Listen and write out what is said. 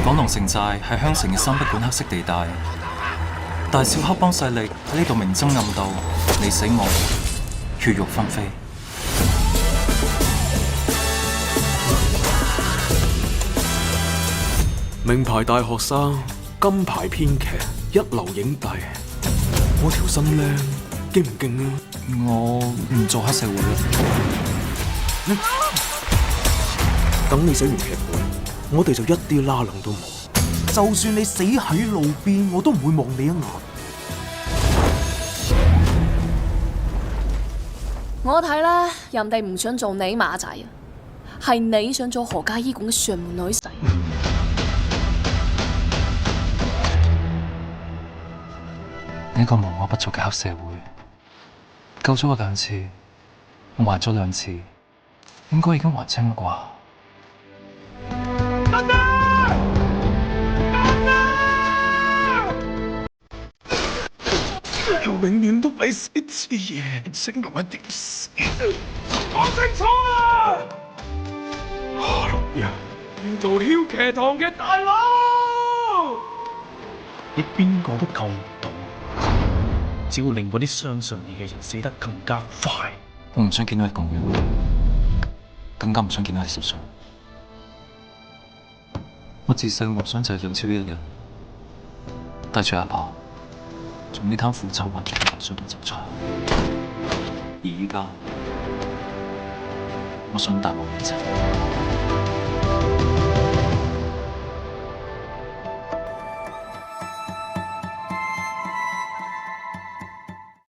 港龍城寨係香城嘅三不管黑色地帶，大小黑幫勢力喺呢度明爭暗鬥，你死我活，血肉紛飛。名牌大學生，金牌編劇，一流影帝，我條新靚驚唔驚啊？我唔做黑社會啦。等你寫完劇本，我哋就一啲拉楞都冇。就算你死喺路邊，我都唔會望你一眼。我睇咧，人哋唔想做你馬仔啊，係你想做何家醫館嘅上門女婿。呢個無惡不作嘅黑社會，救咗我2次，我還咗2次，應該已經還清啦啩。永遠都比死之夜醒同一點死。講清楚啊！六日，沿途跳騎堂嘅大佬，你邊個都救唔到，只會令嗰啲相信你嘅人死得更加快。我唔想見到你咁樣，更加唔想見到你受傷。我自細嘅夢想就係兩朝一日，帶住阿爸從呢灘腐臭混濁嘅流水度走出去。而依家，我想帶我妹仔。